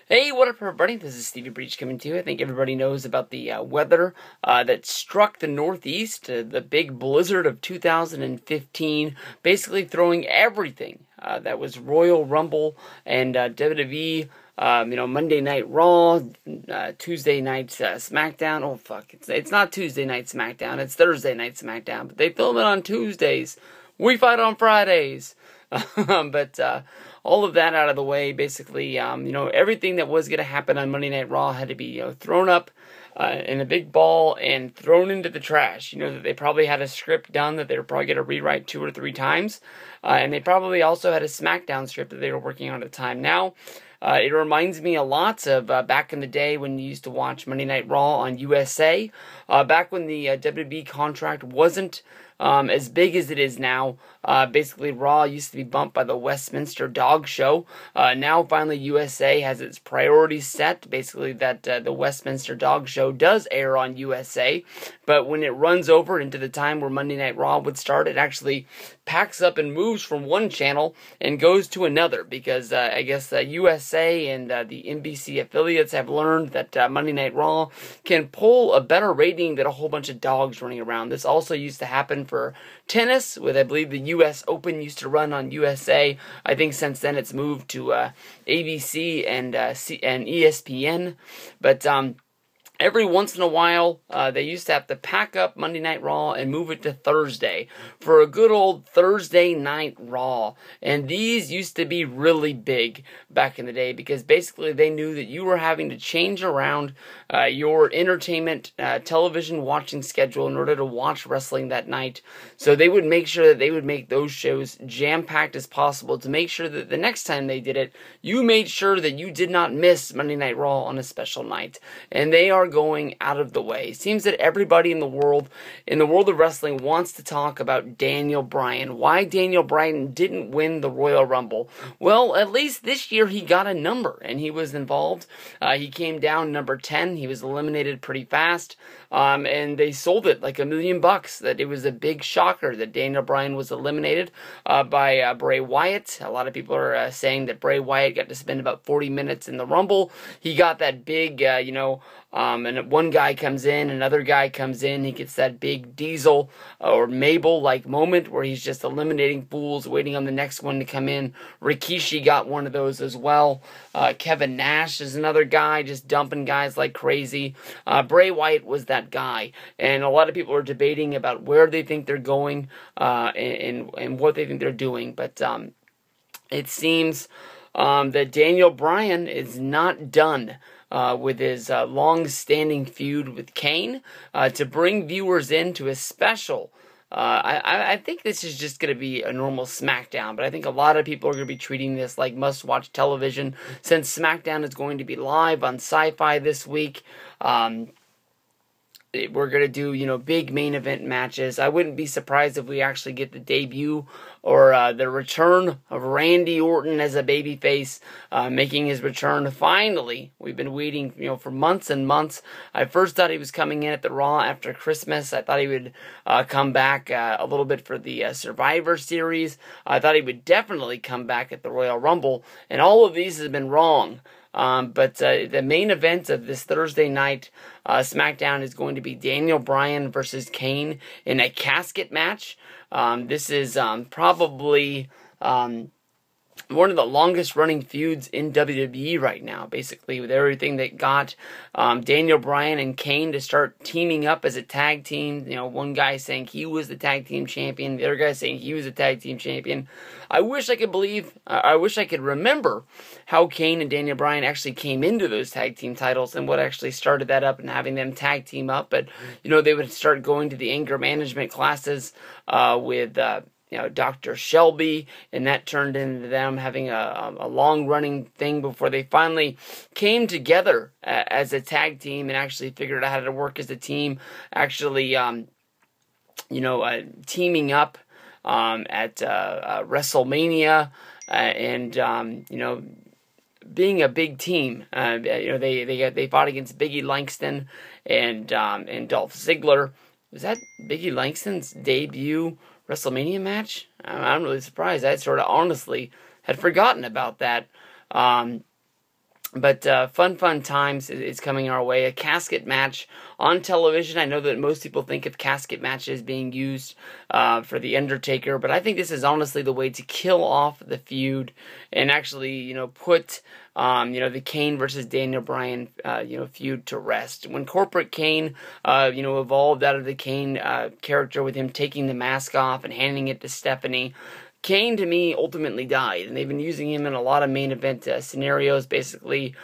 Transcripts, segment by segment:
Hey, what up everybody? This is Stevie Breach coming to you. I think everybody knows about the weather that struck the Northeast, the big blizzard of 2015, basically throwing everything that was Royal Rumble and WWE, Monday Night Raw, Tuesday Night SmackDown. Oh, fuck. It's not Tuesday Night SmackDown. It's Thursday Night SmackDown. But they film it on Tuesdays. We fight on Fridays. But all of that out of the way, basically, everything that was going to happen on Monday Night Raw had to be thrown up in a big ball and thrown into the trash. That they probably had a script done that they were probably going to rewrite 2 or 3 times. And they probably also had a SmackDown script that they were working on at the time. Now, it reminds me a lot of back in the day when you used to watch Monday Night Raw on USA. Back when the WWE contract wasn't as big as it is now. Basically, Raw used to be bumped by the Westminster Dog Show. Now, finally, USA has its priorities set. Basically, that the Westminster Dog Show does air on USA. But when it runs over into the time where Monday Night Raw would start, it actually packs up and moves from one channel and goes to another. Because I guess USA and the NBC affiliates have learned that Monday Night Raw can pull a better rating than a whole bunch of dogs running around. This also used to happen for tennis, with I believe the U.S. Open used to run on USA. I think since then it's moved to ABC and ESPN. But every once in a while, they used to have to pack up Monday Night Raw and move it to Thursday for a good old Thursday Night Raw. And these used to be really big back in the day because basically they knew that you were having to change around your entertainment television watching schedule in order to watch wrestling that night. So they would make sure that they would make those shows jam-packed as possible to make sure that the next time they did it, you made sure that you did not miss Monday Night Raw on a special night. And they are going out of the way. It seems that everybody in the world of wrestling wants to talk about Daniel Bryan. Why Daniel Bryan didn't win the Royal Rumble? Well, at least this year he got a number and he was involved. He came down number 10. He was eliminated pretty fast. And they sold it like $1 million. That it was a big shocker that Daniel Bryan was eliminated by Bray Wyatt. A lot of people are saying that Bray Wyatt got to spend about 40 minutes in the Rumble. He got that big, and one guy comes in, another guy comes in, he gets that big Diesel or Mabel-like moment where he's just eliminating fools, waiting on the next one to come in. Rikishi got one of those as well. Kevin Nash is another guy, just dumping guys like crazy. Bray Wyatt was that guy, and a lot of people are debating about where they think they're going and what they think they're doing, but it seems that Daniel Bryan is not done with his long-standing feud with Kane to bring viewers into a special. I think this is just going to be a normal SmackDown, but I think a lot of people are going to be treating this like must-watch television since SmackDown is going to be live on Sci-Fi this week. We're going to do, big main event matches. I wouldn't be surprised if we actually get the debut or the return of Randy Orton as a babyface, making his return finally. We've been waiting, for months and months. I first thought he was coming in at the Raw after Christmas. I thought he would come back a little bit for the Survivor Series. I thought he would definitely come back at the Royal Rumble, and all of these have been wrong. But the main event of this Thursday night SmackDown is going to be Daniel Bryan versus Kane in a casket match. This is probably one of the longest running feuds in WWE right now, basically, with everything that got Daniel Bryan and Kane to start teaming up as a tag team. One guy saying he was the tag team champion, the other guy saying he was the tag team champion. I wish I could remember how Kane and Daniel Bryan actually came into those tag team titles and what actually started that up and having them tag team up. But, they would start going to the anger management classes with Dr. Shelby, and that turned into them having a long-running thing before they finally came together as a tag team and actually figured out how to work as a team, actually, teaming up at WrestleMania and, being a big team. They fought against Biggie Langston and Dolph Ziggler. Was that Biggie Langston's debut WrestleMania match? I'm really surprised. I sort of honestly had forgotten about that. But fun times is coming our way. A casket match on television. I know that most people think of casket matches being used for The Undertaker, but I think this is honestly the way to kill off the feud and actually, put, the Kane versus Daniel Bryan, feud to rest. When Corporate Kane, evolved out of the Kane character with him taking the mask off and handing it to Stephanie, Kane, to me, ultimately died, and they've been using him in a lot of main event scenarios, basically,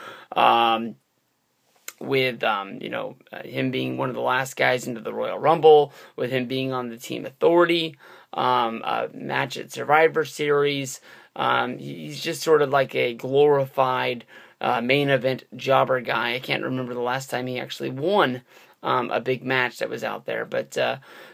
with, him being one of the last guys into the Royal Rumble, with him being on the Team Authority, match at Survivor Series. He's just sort of like a glorified main event jobber guy. I can't remember the last time he actually won a big match that was out there, but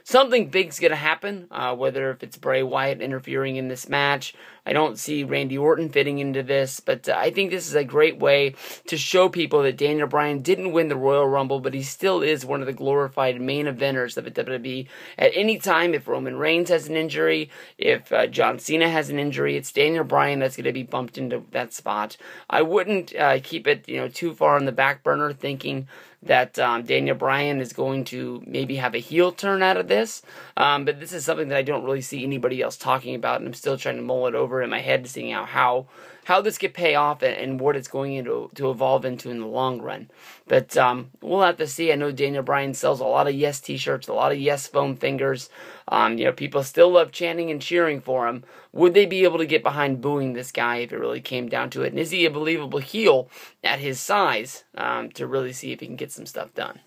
something big's gonna happen, whether if it's Bray Wyatt interfering in this match. I don't see Randy Orton fitting into this, but I think this is a great way to show people that Daniel Bryan didn't win the Royal Rumble, but he still is one of the glorified main eventers of the WWE. At any time, if Roman Reigns has an injury, if John Cena has an injury, it's Daniel Bryan that's going to be bumped into that spot. I wouldn't keep it too far on the back burner, thinking that Daniel Bryan is going to maybe have a heel turn out of this, but this is something that I don't really see anybody else talking about, and I'm still trying to mull it over in my head, seeing how this could pay off and what it's going to evolve into in the long run. But we'll have to see. I know Daniel Bryan sells a lot of yes t-shirts, a lot of yes foam fingers. People still love chanting and cheering for him. Would they be able to get behind booing this guy if it really came down to it? And is he a believable heel at his size to really see if he can get some stuff done?